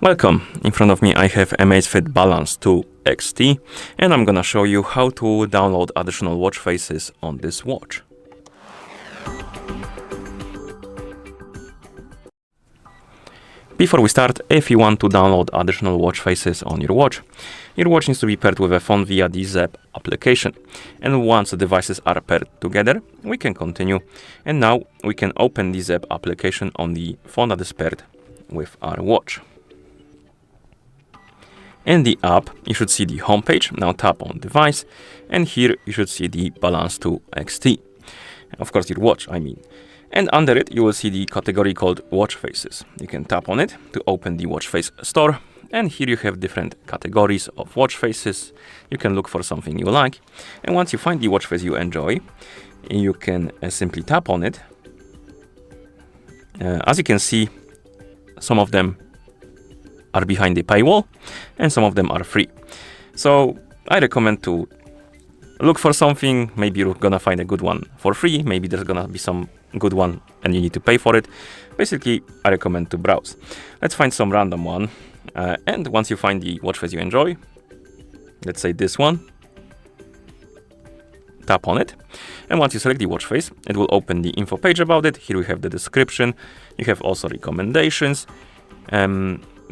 Welcome. In front of me I have AMAZFIT Balance 2 XT, and I'm gonna show you how to download additional watch faces on this watch. Before we start, if you want to download additional watch faces on your watch needs to be paired with a phone via the ZEP application. And once the devices are paired together, we can continue. And now we can open the ZEP application on the phone that is paired with our watch. In the app, you should see the home page. Now tap on device, and here you should see the Balance 2 XT. Of course, your watch, I mean. And under it, you will see the category called Watch Faces. You can tap on it to open the watch face store. And here you have different categories of watch faces. You can look for something you like. And once you find the watch face you enjoy, you can simply tap on it. As you can see, some of them are behind the paywall and some of them are free. So I recommend to look for something. Maybe you're gonna find a good one for free. Maybe there's gonna be some good one and you need to pay for it. Basically, I recommend to browse. Let's find some random one. And once you find the watch face you enjoy, let's say this one, tap on it. And once you select the watch face, it will open the info page about it. Here we have the description. You have also recommendations,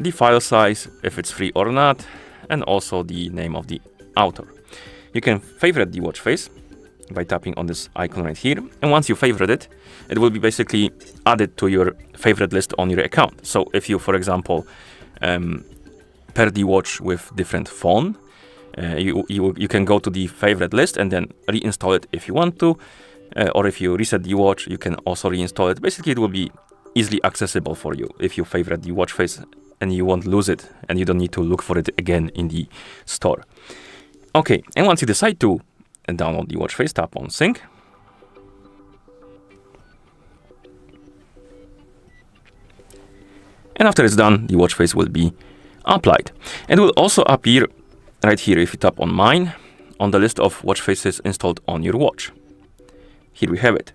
the file size, if it's free or not, and also the name of the author. You can favorite the watch face by tapping on this icon right here. And once you favorite it, it will be basically added to your favorite list on your account. So if you, for example, pair the watch with different phone, you can go to the favorite list and then reinstall it if you want to. Or if you reset the watch, you can also reinstall it. Basically, it will be easily accessible for you if you favorite the watch face and you won't lose it and you don't need to look for it again in the store. Okay, and once you decide to download the watch face, tap on sync. And after it's done, the watch face will be applied. And it will also appear right here if you tap on mine on the list of watch faces installed on your watch. Here we have it.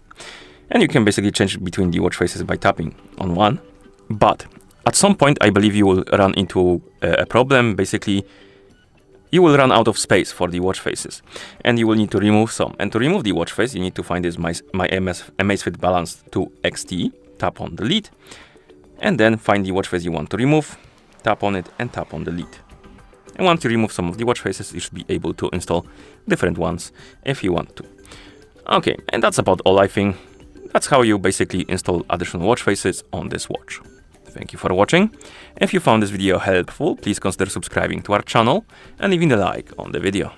And you can basically change between the watch faces by tapping on one. But at some point, I believe you will run into a problem. Basically, you will run out of space for the watch faces and you will need to remove some. And to remove the watch face, you need to find this my AMAZFIT Balance 2 XT, tap on delete, and then find the watch face you want to remove, tap on it and tap on delete. And once you remove some of the watch faces, you should be able to install different ones if you want to. Okay, and that's about all, I think. That's how you basically install additional watch faces on this watch. Thank you for watching. If you found this video helpful, please consider subscribing to our channel and leaving a like on the video.